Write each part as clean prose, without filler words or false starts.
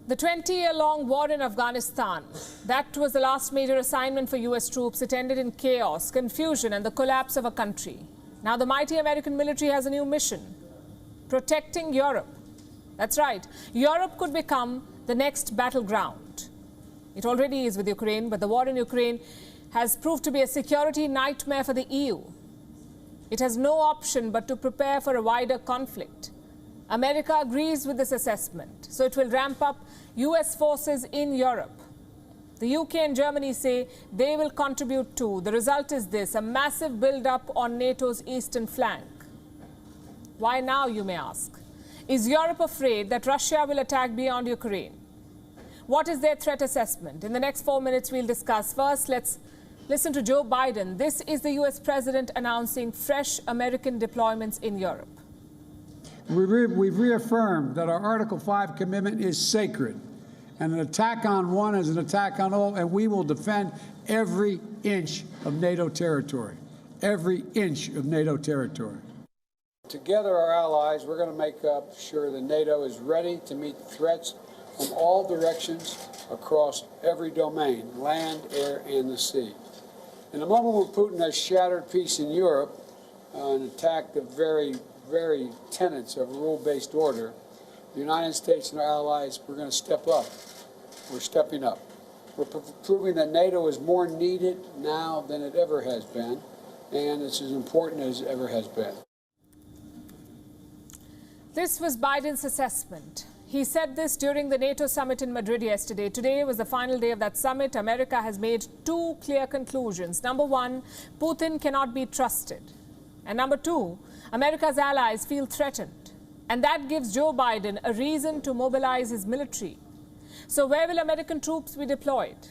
The 20-year-long war in Afghanistan, that was the last major assignment for US troops. It ended in chaos, confusion and the collapse of a country. Now the mighty American military has a new mission, protecting Europe. That's right, Europe could become the next battleground. It already is with Ukraine, but the war in Ukraine has proved to be a security nightmare for the EU. It has no option but to prepare for a wider conflict. America agrees with this assessment, so it will ramp up US forces in Europe. The UK and Germany say they will contribute too. The result is this, a massive build-up on NATO's eastern flank. Why now, you may ask? Is Europe afraid that Russia will attack beyond Ukraine? What is their threat assessment? In the next 4 minutes, we'll discuss. First, let's listen to Joe Biden. This is the US president announcing fresh American deployments in Europe. We've reaffirmed that our Article 5 commitment is sacred, and an attack on one is an attack on all, and we will defend every inch of NATO territory. Every inch of NATO territory. Together, our allies, we're going to make sure that NATO is ready to meet threats from all directions across every domain, land, air, and the sea. In a moment when Putin has shattered peace in Europe and attacked the very tenets of rule-based order, the United States and our allies, we're going to step up. We're stepping up. We're proving that NATO is more needed now than it ever has been, and it's as important as it ever has been. This was Biden's assessment. He said this during the NATO summit in Madrid yesterday. Today was the final day of that summit. America has made two clear conclusions. Number one, Putin cannot be trusted. And number two, America's allies feel threatened. And that gives Joe Biden a reason to mobilize his military. So where will American troops be deployed?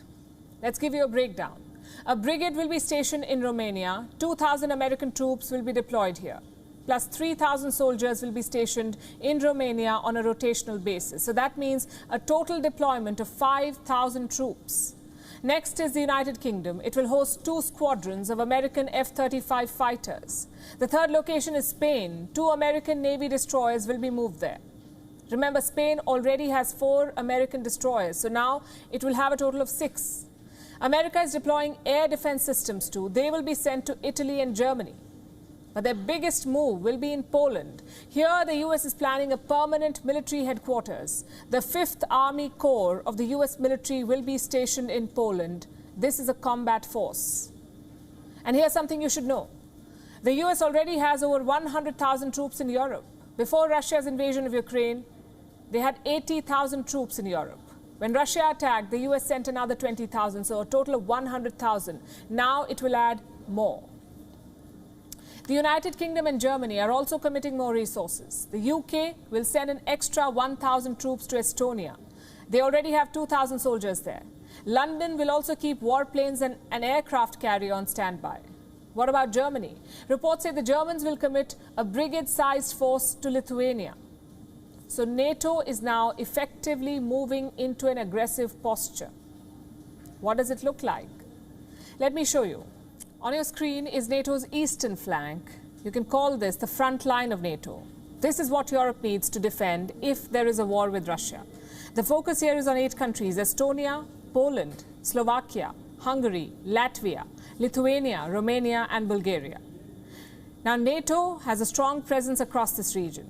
Let's give you a breakdown. A brigade will be stationed in Romania. 2,000 American troops will be deployed here. Plus 3,000 soldiers will be stationed in Romania on a rotational basis. So that means a total deployment of 5,000 troops. Next is the United Kingdom. It will host 2 squadrons of American F-35 fighters. The third location is Spain. 2 American Navy destroyers will be moved there. Remember, Spain already has 4 American destroyers, so now it will have a total of 6. America is deploying air defense systems too. They will be sent to Italy and Germany. But their biggest move will be in Poland. Here, the US is planning a permanent military headquarters. The 5th Army Corps of the US military will be stationed in Poland. This is a combat force. And here's something you should know. The US already has over 100,000 troops in Europe. Before Russia's invasion of Ukraine, they had 80,000 troops in Europe. When Russia attacked, the US sent another 20,000, so a total of 100,000. Now it will add more. The United Kingdom and Germany are also committing more resources. The UK will send an extra 1,000 troops to Estonia. They already have 2,000 soldiers there. London will also keep warplanes and an aircraft carrier on standby. What about Germany? Reports say the Germans will commit a brigade-sized force to Lithuania. So NATO is now effectively moving into an aggressive posture. What does it look like? Let me show you. On your screen is NATO's eastern flank. You can call this the front line of NATO. This is what Europe needs to defend if there is a war with Russia. The focus here is on 8 countries: Estonia, Poland, Slovakia, Hungary, Latvia, Lithuania, Romania, and Bulgaria. Now, NATO has a strong presence across this region.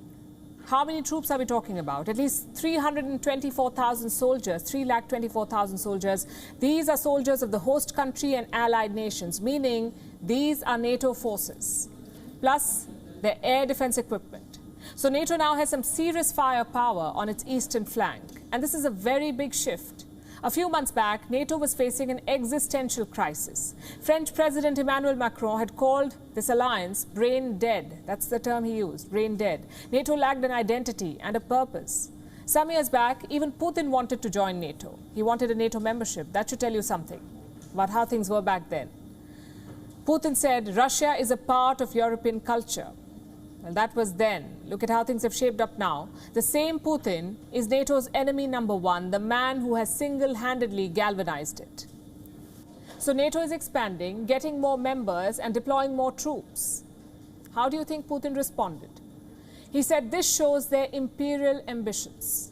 How many troops are we talking about? At least 324,000 soldiers, 324,000 soldiers. These are soldiers of the host country and allied nations, meaning these are NATO forces, plus their air defense equipment. So NATO now has some serious firepower on its eastern flank, and this is a very big shift. A few months back, NATO was facing an existential crisis. French President Emmanuel Macron had called this alliance brain dead. That's the term he used, brain dead. NATO lacked an identity and a purpose. Some years back, even Putin wanted to join NATO. He wanted a NATO membership. That should tell you something about how things were back then. Putin said Russia is a part of European culture. Well, that was then. Look at how things have shaped up now. The same Putin is NATO's enemy number 1, the man who has single-handedly galvanized it. So NATO is expanding, getting more members and deploying more troops. How do you think Putin responded? He said this shows their imperial ambitions.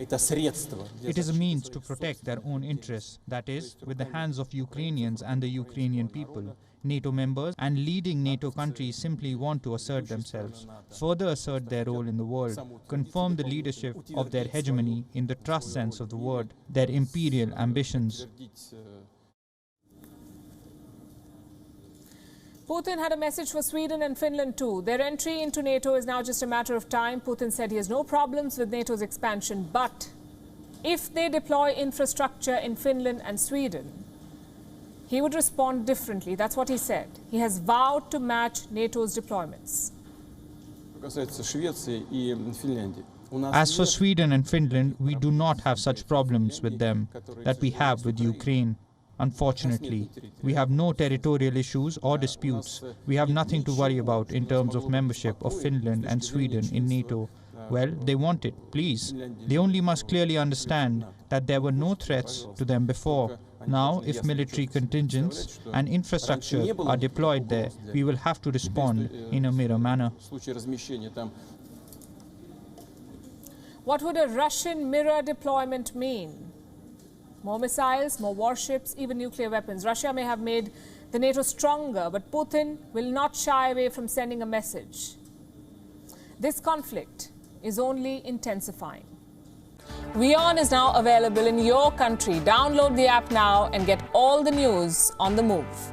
It is a means to protect their own interests, that is, with the hands of Ukrainians and the Ukrainian people. NATO members and leading NATO countries simply want to assert themselves, further assert their role in the world, confirm the leadership of their hegemony in the trust sense of the word, their imperial ambitions. Putin had a message for Sweden and Finland too. Their entry into NATO is now just a matter of time. Putin said he has no problems with NATO's expansion, but if they deploy infrastructure in Finland and Sweden, he would respond differently. That's what he said. He has vowed to match NATO's deployments. As for Sweden and Finland, we do not have such problems with them that we have with Ukraine. Unfortunately, we have no territorial issues or disputes. We have nothing to worry about in terms of membership of Finland and Sweden in NATO. Well, they want it, please. They only must clearly understand that there were no threats to them before. Now, if military contingents and infrastructure are deployed there, we will have to respond in a mirror manner. What would a Russian mirror deployment mean? More missiles, more warships, even nuclear weapons. Russia may have made the NATO stronger, but Putin will not shy away from sending a message. This conflict is only intensifying. WION is now available in your country. Download the app now and get all the news on the move.